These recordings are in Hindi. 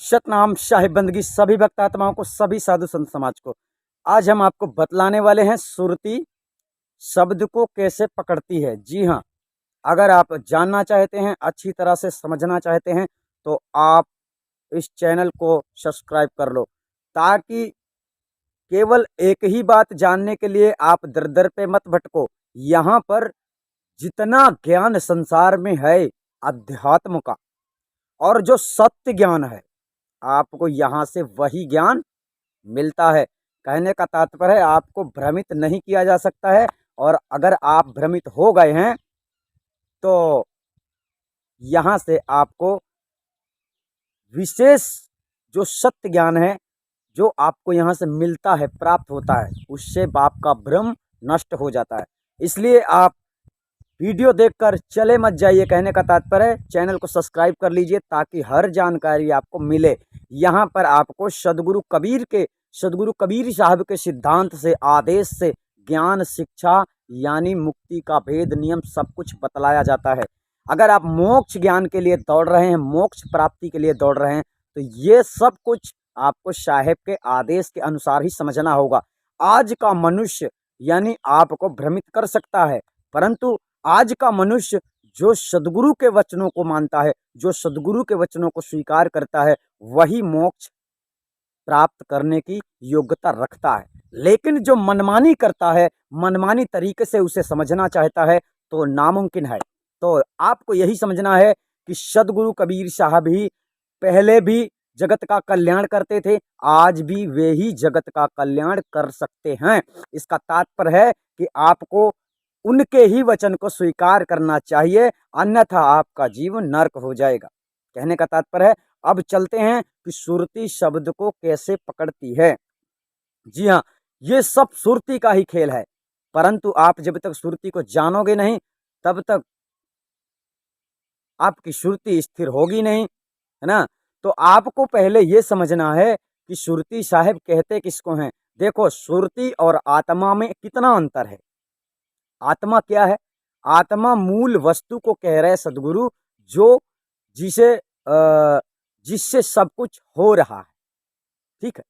सतनाम शाही बंदगी सभी भक्त आत्माओं को, सभी साधु संत समाज को। आज हम आपको बतलाने वाले हैं सुरती शब्द को कैसे पकड़ती है। जी हाँ, अगर आप जानना चाहते हैं, अच्छी तरह से समझना चाहते हैं, तो आप इस चैनल को सब्सक्राइब कर लो, ताकि केवल एक ही बात जानने के लिए आप दर दर पे मत भटको। यहाँ पर जितना ज्ञान संसार में है अध्यात्म का, और जो सत्य ज्ञान है, आपको यहाँ से वही ज्ञान मिलता है। कहने का तात्पर्य है, आपको भ्रमित नहीं किया जा सकता है। और अगर आप भ्रमित हो गए हैं तो यहाँ से आपको विशेष जो सत्य ज्ञान है, जो आपको यहाँ से मिलता है, प्राप्त होता है, उससे आपका भ्रम नष्ट हो जाता है। इसलिए आप वीडियो देखकर चले मत जाइए। कहने का तात्पर्य है, चैनल को सब्सक्राइब कर लीजिए ताकि हर जानकारी आपको मिले। यहाँ पर आपको सदगुरु कबीर साहब के सिद्धांत से, आदेश से ज्ञान, शिक्षा यानी मुक्ति का भेद, नियम सब कुछ बतलाया जाता है। अगर आप मोक्ष ज्ञान के लिए दौड़ रहे हैं, मोक्ष प्राप्ति के लिए दौड़ रहे हैं, तो ये सब कुछ आपको साहेब के आदेश के अनुसार ही समझना होगा। आज का मनुष्य यानी आपको भ्रमित कर सकता है, परंतु आज का मनुष्य जो सदगुरु के वचनों को मानता है, जो सदगुरु के वचनों को स्वीकार करता है, वही मोक्ष प्राप्त करने की योग्यता रखता है। लेकिन जो मनमानी करता है, मनमानी तरीके से उसे समझना चाहता है, तो नामुमकिन है। तो आपको यही समझना है कि सदगुरु कबीर साहब ही पहले भी जगत का कल्याण करते थे, आज भी वे ही जगत का कल्याण कर सकते हैं। इसका तात्पर्य है कि आपको उनके ही वचन को स्वीकार करना चाहिए, अन्यथा आपका जीवन नरक हो जाएगा। कहने का तात्पर्य है, अब चलते हैं कि सुरती शब्द को कैसे पकड़ती है। जी हाँ, ये सब सुरती का ही खेल है, परंतु आप जब तक सुरती को जानोगे नहीं, तब तक आपकी सुरती स्थिर होगी नहीं, है ना। तो आपको पहले ये समझना है कि सुरती साहब कहते किसको हैं। देखो, सुरती और आत्मा में कितना अंतर है। आत्मा क्या है? आत्मा मूल वस्तु को कह रहे सदगुरु, जो जिससे सब कुछ हो रहा है, ठीक है।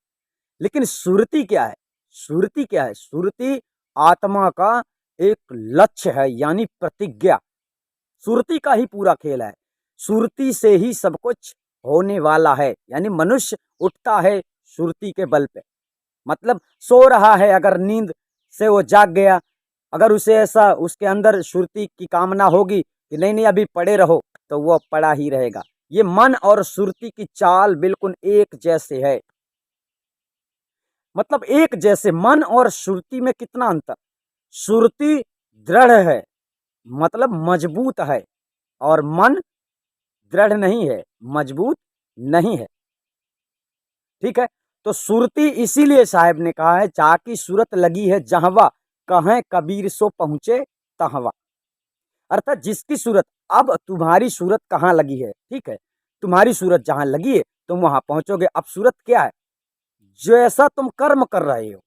लेकिन सुरती क्या है? सुरती क्या है? सुरती आत्मा का एक लक्ष्य है, यानी प्रतिज्ञा। सुरती का ही पूरा खेल है। सुरती से ही सब कुछ होने वाला है, यानी मनुष्य उठता है सुरती के बल पे। मतलब सो रहा है, अगर नींद से वो जाग गया, अगर उसे ऐसा उसके अंदर सुरती की कामना होगी कि नहीं नहीं अभी पड़े रहो, तो वो पड़ा ही रहेगा। ये मन और सुरती की चाल बिल्कुल एक जैसे है। मतलब एक जैसे मन और सुरती में कितना अंतर। सुरती दृढ़ है, मतलब मजबूत है, और मन दृढ़ नहीं है, मजबूत नहीं है, ठीक है। तो सुरती इसीलिए साहब ने कहा है, जाकी सूरत लगी है जहवा, कहें कबीर सो पहुंचे तहवा। अर्थात जिसकी सूरत, अब तुम्हारी सूरत कहाँ लगी है, ठीक है, तुम्हारी सूरत जहां लगी है तुम वहां पहुंचोगे। अब सूरत क्या है? जैसा तुम कर्म कर रहे हो,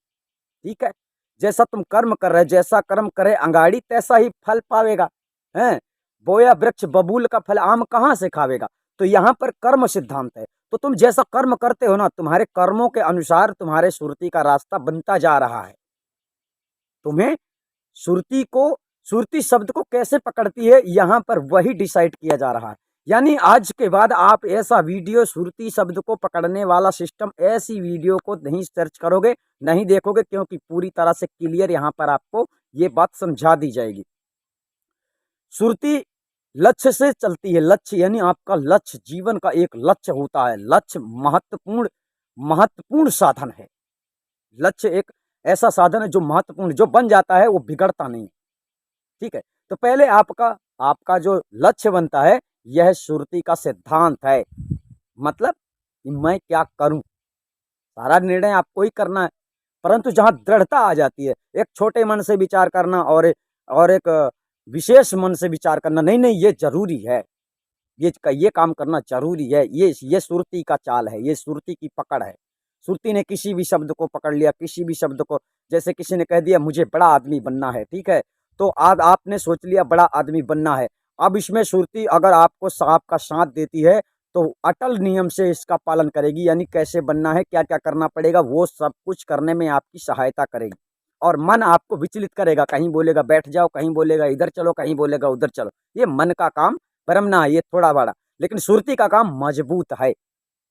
ठीक है, जैसा तुम कर्म कर रहे हो, जैसा कर्म करे अंगाड़ी तैसा ही फल पावेगा। हैं, बोया वृक्ष बबूल का फल आम कहाँ से खावेगा। तो यहाँ पर कर्म सिद्धांत है। तो तुम जैसा कर्म करते हो ना, तुम्हारे कर्मों के अनुसार तुम्हारे सुरती का रास्ता बनता जा रहा है। तुम्हें सुरती शब्द को कैसे पकड़ती है, यहाँ पर वही डिसाइड किया जा रहा है। यानी आज के बाद आप ऐसा वीडियो, सुरती शब्द को पकड़ने वाला सिस्टम, ऐसी वीडियो को नहीं सर्च करोगे, नहीं देखोगे, क्योंकि पूरी तरह से क्लियर यहाँ पर आपको ये बात समझा दी जाएगी। सुरती लक्ष्य से चलती है। लक्ष्य यानी आपका लक्ष्य, जीवन का एक लक्ष्य होता है। लक्ष्य महत्वपूर्ण साधन है। लक्ष्य एक ऐसा साधन है जो महत्वपूर्ण, जो बन जाता है वो बिगड़ता नहीं, ठीक है। तो पहले आपका जो लक्ष्य बनता है, यह सुरती का सिद्धांत है। मतलब मैं क्या करूं, सारा निर्णय आपको ही करना है। परंतु जहां दृढ़ता आ जाती है, एक छोटे मन से विचार करना और एक विशेष मन से विचार करना, नहीं नहीं ये जरूरी है, ये काम करना जरूरी है, ये सुरती का चाल है, ये सुरती की पकड़ है। सुरती ने किसी भी शब्द को पकड़ लिया, किसी भी शब्द को, जैसे किसी ने कह दिया मुझे बड़ा आदमी बनना है, ठीक है, तो आज आपने सोच लिया बड़ा आदमी बनना है। अब इसमें सुरती अगर आपको आपका साथ देती है, तो अटल नियम से इसका पालन करेगी, यानी कैसे बनना है, क्या क्या करना पड़ेगा, वो सब कुछ करने में आपकी सहायता करेगी। और मन आपको विचलित करेगा, कहीं बोलेगा बैठ जाओ, कहीं बोलेगा इधर चलो, कहीं बोलेगा उधर चलो। ये मन का काम ब्रह्मना है, ये थोड़ा बड़ा। लेकिन सुरती का काम मजबूत है।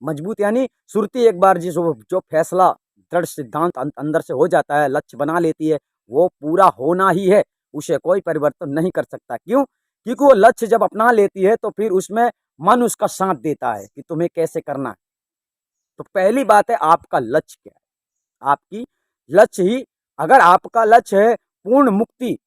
मजबूत यानी सुरती एक बार जिस जो फैसला दृढ़ सिद्धांत अंदर से हो जाता है, लक्ष्य बना लेती है, वो पूरा होना ही है, उसे कोई परिवर्तन नहीं कर सकता। क्यों? क्योंकि वो लक्ष्य जब अपना लेती है तो फिर उसमें मन उसका साथ देता है कि तुम्हें कैसे करना है। तो पहली बात है, आपका लक्ष्य क्या है? आपकी लक्ष्य ही, अगर आपका लक्ष्य है पूर्ण मुक्ति,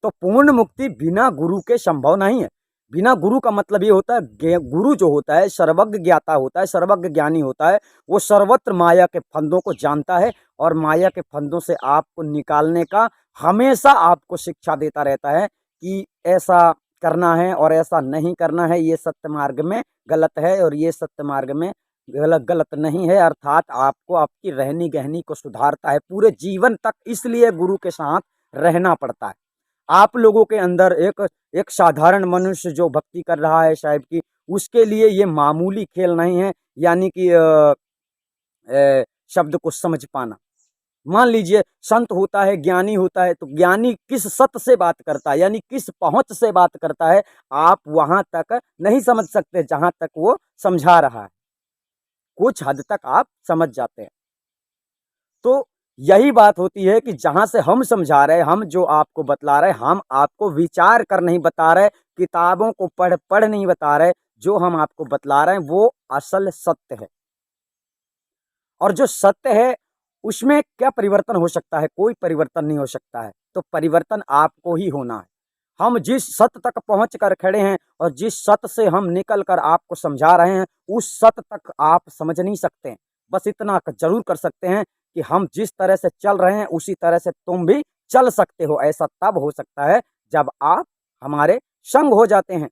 तो पूर्ण मुक्ति बिना गुरु के संभव नहीं है। बिना गुरु का मतलब ये होता है, गुरु जो होता है सर्वज्ञ ज्ञाता होता है, सर्वज्ञ ज्ञानी होता है। वो सर्वत्र माया के फंदों को जानता है और माया के फंदों से आपको निकालने का हमेशा आपको शिक्षा देता रहता है कि ऐसा करना है और ऐसा नहीं करना है, ये सत्य मार्ग में गलत है और ये सत्य मार्ग में गलत गलत नहीं है। अर्थात आपको आपकी रहनी गहनी को सुधारता है पूरे जीवन तक। इसलिए गुरु के साथ रहना पड़ता है। आप लोगों के अंदर एक एक साधारण मनुष्य जो भक्ति कर रहा है साहिब की, उसके लिए ये मामूली खेल नहीं है, यानी कि शब्द को समझ पाना। मान लीजिए संत होता है, ज्ञानी होता है, तो ज्ञानी किस सत्य से बात करता है, यानी किस पहुंच से बात करता है, आप वहां तक नहीं समझ सकते जहां तक वो समझा रहा है। कुछ हद तक आप समझ जाते हैं। तो यही बात होती है कि जहां से हम समझा रहे, हम जो आपको बतला रहे, हम आपको विचार कर नहीं बता रहे, किताबों को पढ़ पढ़ नहीं बता रहे। जो हम आपको बतला रहे हैं वो असल सत्य है। और जो सत्य है उसमें क्या परिवर्तन हो सकता है? कोई परिवर्तन नहीं हो सकता है। तो परिवर्तन आपको ही होना है। हम जिस सत्य तक पहुंच कर खड़े हैं और जिस सत्य से हम निकल कर आपको समझा रहे हैं, उस सत्य तक आप समझ नहीं सकते हैं। बस इतना जरूर कर सकते हैं कि हम जिस तरह से चल रहे हैं उसी तरह से तुम भी चल सकते हो। ऐसा तब हो सकता है जब आप हमारे संग हो जाते हैं,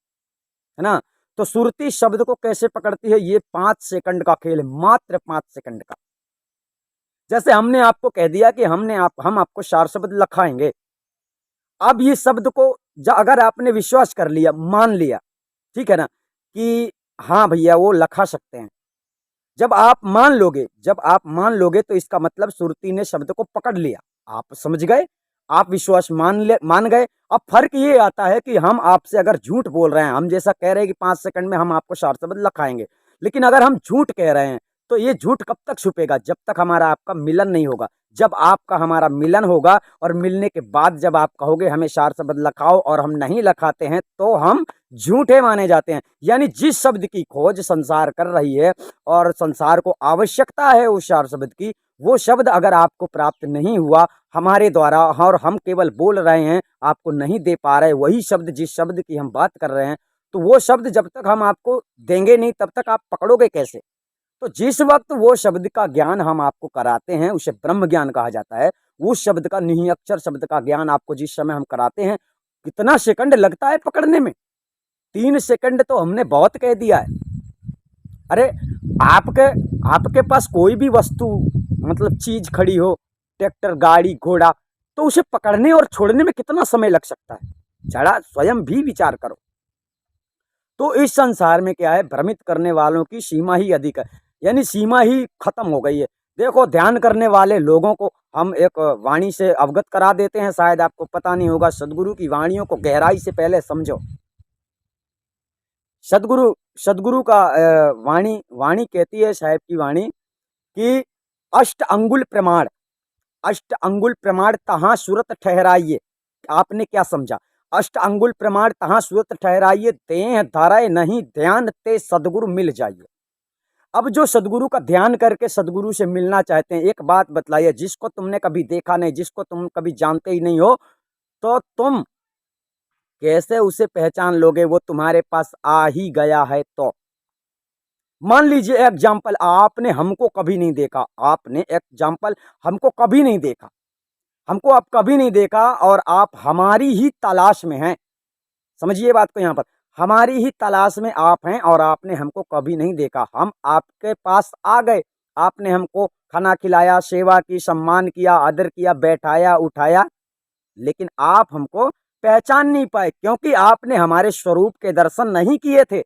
है ना। तो सुरती शब्द को कैसे पकड़ती है? ये 5 सेकंड का खेल है, मात्र 5 सेकंड का। जैसे हमने आपको कह दिया कि हम आपको 4 शब्द लखाएंगे। अब ये शब्द को अगर आपने विश्वास कर लिया, मान लिया, ठीक है ना, कि हाँ भैया वो लखा सकते हैं। जब आप मान लोगे तो इसका मतलब सुरती ने शब्द को पकड़ लिया। आप समझ गए, आप विश्वास मान गए। अब फर्क ये आता है कि हम आपसे अगर झूठ बोल रहे हैं, हम जैसा कह रहे हैं कि 5 सेकंड में हम आपको 4 शब्द लखाएंगे, लेकिन अगर हम झूठ कह रहे हैं तो ये झूठ कब तक छुपेगा? जब तक हमारा आपका मिलन नहीं होगा। जब आपका हमारा मिलन होगा और मिलने के बाद जब आप कहोगे हमें 4 शब्द लखाओ और हम नहीं लखाते हैं, तो हम झूठे माने जाते हैं। यानी जिस शब्द की खोज संसार कर रही है और संसार को आवश्यकता है उस 4 शब्द की, वो शब्द अगर आपको प्राप्त नहीं हुआ हमारे द्वारा और हम केवल बोल रहे हैं, आपको नहीं दे पा रहे वही शब्द जिस शब्द की हम बात कर रहे हैं, तो वो शब्द जब तक हम आपको देंगे नहीं तब तक आप पकड़ोगे कैसे? तो जिस वक्त वो शब्द का ज्ञान हम आपको कराते हैं उसे ब्रह्म ज्ञान कहा जाता है। उस शब्द का, निही अक्षर शब्द का ज्ञान आपको जिस समय हम कराते हैं, कितना सेकंड लगता है पकड़ने में? 3 सेकंड तो हमने बहुत कह दिया है। अरे आपके आपके पास कोई भी वस्तु, मतलब चीज खड़ी हो, ट्रैक्टर, गाड़ी, घोड़ा, तो उसे पकड़ने और छोड़ने में कितना समय लग सकता है? जरा स्वयं भी विचार करो। तो इस संसार में क्या है, भ्रमित करने वालों की सीमा ही अधिक है, यानी सीमा ही खत्म हो गई है। देखो, ध्यान करने वाले लोगों को हम एक वाणी से अवगत करा देते हैं, शायद आपको पता नहीं होगा। सदगुरु की वाणियों को गहराई से पहले समझो। सदगुरु सदगुरु का वाणी वाणी कहती है, साहेब की वाणी, कि अष्ट अंगुल प्रमाण, अष्ट अंगुल प्रमाण तहाँ सूरत ठहराइए। आपने क्या समझा? अष्ट अंगुल प्रमाण तहाँ सूरत ठहराइए, देह धराए नहीं ध्यान ते सदगुरु मिल जाइए। अब जो सदगुरु का ध्यान करके सदगुरु से मिलना चाहते हैं, एक बात बतलाइए, जिसको तुमने कभी देखा नहीं, जिसको तुम कभी जानते ही नहीं हो, तो तुम कैसे उसे पहचान लोगे? वो तुम्हारे पास आ ही गया है तो। मान लीजिए एग्जाम्पल, आपने हमको कभी नहीं देखा, आपने एग्जाम्पल हमको कभी नहीं देखा, हमको आप कभी नहीं देखा और आप हमारी ही तलाश में हैं। समझिए बात को, यहाँ पर हमारी ही तलाश में आप हैं और आपने हमको कभी नहीं देखा। हम आपके पास आ गए, आपने हमको खाना खिलाया, सेवा की, सम्मान किया, आदर किया, बैठाया, उठाया, लेकिन आप हमको पहचान नहीं पाए क्योंकि आपने हमारे स्वरूप के दर्शन नहीं किए थे।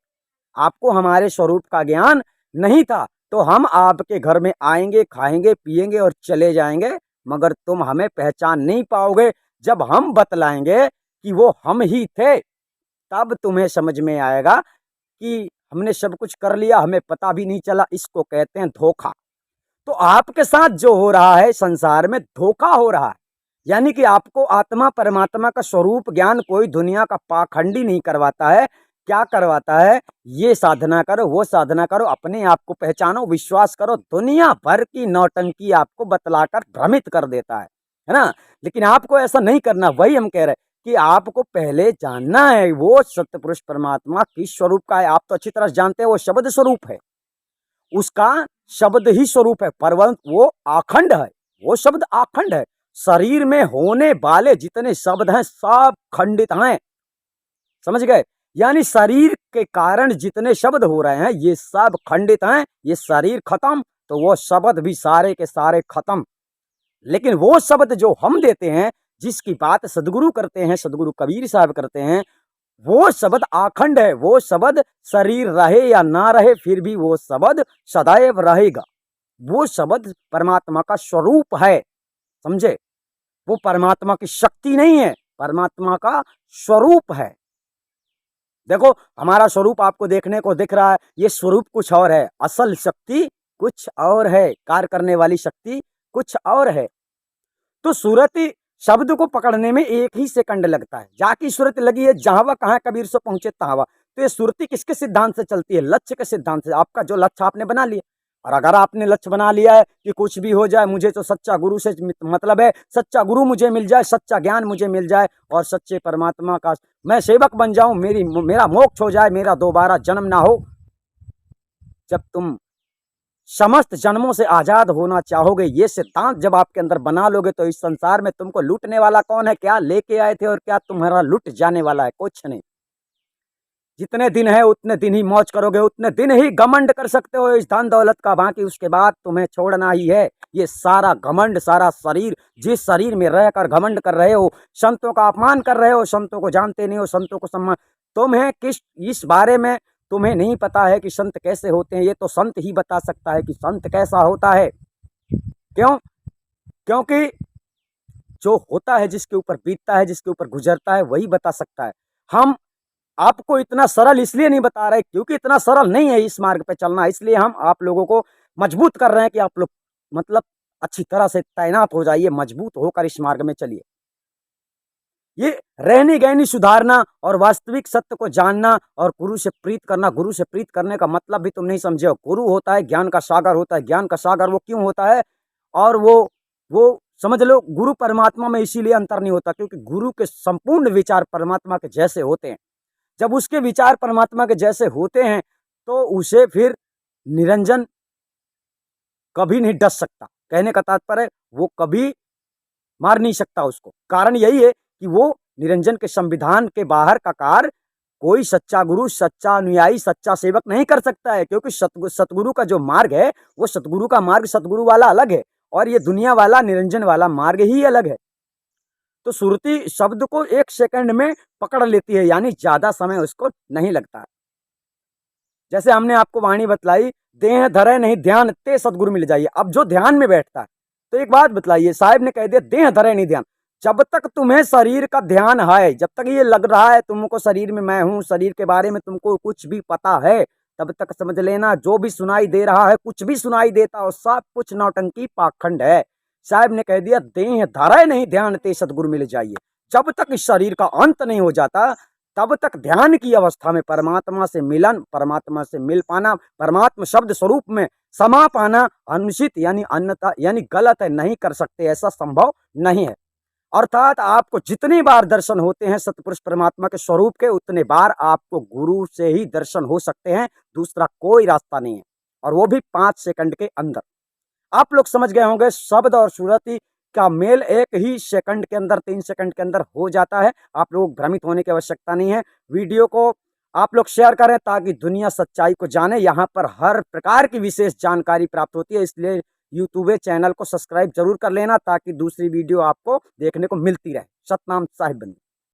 आपको हमारे स्वरूप का ज्ञान नहीं था तो हम आपके घर में आएंगे, खाएंगे, पिएंगे और चले जाएंगे, मगर तुम हमें पहचान नहीं पाओगे। जब हम बतलाएंगे कि वो हम ही थे, तब तुम्हें समझ में आएगा कि हमने सब कुछ कर लिया, हमें पता भी नहीं चला। इसको कहते हैं धोखा। तो आपके साथ जो हो रहा है संसार में, धोखा हो रहा है। यानी कि आपको आत्मा परमात्मा का स्वरूप ज्ञान कोई दुनिया का पाखंडी नहीं करवाता है। क्या करवाता है? ये साधना करो, वो साधना करो, अपने आप को पहचानो, विश्वास करो। दुनिया भर की नौटंकी आपको बतलाकर भ्रमित कर देता है ना। लेकिन आपको ऐसा नहीं करना। वही हम कह रहे हैं कि आपको पहले जानना है वो सत्य पुरुष परमात्मा किस स्वरूप का है। आप तो अच्छी तरह जानते हैं वो शब्द स्वरूप है, उसका शब्द ही स्वरूप है, परंतु वो आखंड है। वो शब्द आखंड है। शरीर में होने वाले जितने शब्द हैं सब खंडित हैं, समझ गए? यानी शरीर के कारण जितने शब्द हो रहे हैं ये सब खंडित हैं। ये शरीर खत्म तो वो शब्द भी सारे के सारे खत्म। लेकिन वो शब्द जो हम देते हैं, जिसकी बात सदगुरु करते हैं, सदगुरु कबीर साहब करते हैं, वो शब्द आखंड है। वो शब्द शरीर रहे या ना रहे फिर भी वो शब्द सदैव रहेगा। वो शब्द परमात्मा का स्वरूप है, समझे? वो परमात्मा की शक्ति नहीं है, परमात्मा का स्वरूप है। देखो हमारा स्वरूप आपको देखने को दिख रहा है, ये स्वरूप कुछ और है, असल शक्ति कुछ और है, कार्य करने वाली शक्ति कुछ और है। तो सूरती शब्द को पकड़ने में 1 ही सेकंड लगता है। जाकी सूरत लगी है जहां कहाँ कबीर से पहुंचे तहां। तो ये सुरती किसके सिद्धांत से चलती है? लक्ष्य के सिद्धांत से। आपका जो लक्ष्य आपने बना लिया, और अगर आपने लक्ष्य बना लिया है कि कुछ भी हो जाए, मुझे तो सच्चा गुरु से मतलब है, सच्चा गुरु मुझे मिल जाए, सच्चा ज्ञान मुझे मिल जाए और सच्चे परमात्मा का मैं सेवक बन जाऊं, मेरा मोक्ष हो जाए, मेरा दोबारा जन्म ना हो। जब तुम समस्त जन्मों से आजाद होना चाहोगे, ये सिद्धांत जब आपके अंदर बना लोगे, तो इस संसार में तुमको लूटने वाला कौन है? क्या लेके आए थे और क्या तुम्हारा लूट जाने वाला है? कुछ नहीं। जितने दिन है उतने दिन ही मौज करोगे, उतने दिन ही घमंड कर सकते हो इस धन दौलत का। बाकी उसके बाद तुम्हें छोड़ना ही है। ये सारा घमंड, सारा शरीर, जिस शरीर में रहकर घमंड कर रहे हो, संतों का अपमान कर रहे हो, संतों को जानते नहीं हो, संतों को सम्मान, तुम्हें किस इस बारे में तुम्हें नहीं पता है कि संत कैसे होते हैं। ये तो संत ही बता सकता है कि संत कैसा होता है। क्यों? क्योंकि जो होता है, जिसके ऊपर बीतता है, जिसके ऊपर गुजरता है, वही बता सकता है। हम आपको इतना सरल इसलिए नहीं बता रहे क्योंकि इतना सरल नहीं है इस मार्ग पे चलना। इसलिए हम आप लोगों को मजबूत कर रहे हैं कि आप लोग मतलब अच्छी तरह से तैनात हो जाइए, मजबूत होकर इस मार्ग में चलिए। ये रहनी गहनी सुधारना और वास्तविक सत्य को जानना और गुरु से प्रीत करना। गुरु से प्रीत करने का मतलब भी तुम नहीं समझे हो। गुरु होता है ज्ञान का सागर होता है। ज्ञान का सागर वो क्यों होता है? और वो समझ लो, गुरु परमात्मा में इसीलिए अंतर नहीं होता क्योंकि गुरु के संपूर्ण विचार परमात्मा के जैसे होते हैं। जब उसके विचार परमात्मा के जैसे होते हैं तो उसे फिर निरंजन कभी नहीं डस सकता। कहने का तात्पर्य वो कभी मार नहीं सकता उसको। कारण यही है कि वो निरंजन के संविधान के बाहर का कार्य कोई सच्चा गुरु, सच्चा अनुयायी, सच्चा सेवक नहीं कर सकता है। क्योंकि सतगुरु का जो मार्ग है वो सतगुरु का मार्ग, सतगुरु वाला अलग है और ये दुनिया वाला निरंजन वाला मार्ग ही अलग है। तो सुरती शब्द को 1 सेकंड में पकड़ लेती है, यानी ज्यादा समय उसको नहीं लगता है। जैसे हमने आपको वाणी बतलाई, देह धरे नहीं ध्यान ते सदगुरु मिल जाइए। अब जो ध्यान में बैठता है, तो एक बात बतलाइए, साहब ने कह दिया देह धरे नहीं ध्यान। जब तक तुम्हें शरीर का ध्यान है, जब तक ये लग रहा है तुमको शरीर में मैं हूं, शरीर के बारे में तुमको कुछ भी पता है, तब तक समझ लेना जो भी सुनाई दे रहा है, कुछ भी सुनाई देता हो, सब कुछ नौटंकी पाखंड है। साहब ने कह दिया देह धरे नहीं ध्यान ते सदगुरु मिल जाइए। जब तक इस शरीर का अंत नहीं हो जाता तब तक ध्यान की अवस्था में परमात्मा से मिलन, परमात्मा से मिल पाना, परमात्मा शब्द स्वरूप में समा पाना अनुचित यानी अन्यथा यानी गलत है, नहीं कर सकते, ऐसा संभव नहीं है। अर्थात आपको जितनी बार दर्शन होते हैं सतपुरुष परमात्मा के स्वरूप के, उतने बार आपको गुरु से ही दर्शन हो सकते हैं। दूसरा कोई रास्ता नहीं है, और वो भी 5 सेकंड के अंदर। आप लोग समझ गए होंगे शब्द और सूरती का मेल 1 ही सेकंड के अंदर, 3 सेकंड के अंदर हो जाता है। आप लोग भ्रमित होने की आवश्यकता नहीं है। वीडियो को आप लोग शेयर करें ताकि दुनिया सच्चाई को जाने। यहाँ पर हर प्रकार की विशेष जानकारी प्राप्त होती है, इसलिए यूट्यूब चैनल को सब्सक्राइब जरूर कर लेना ताकि दूसरी वीडियो आपको देखने को मिलती रहे। सतनाम साहिब बंदी।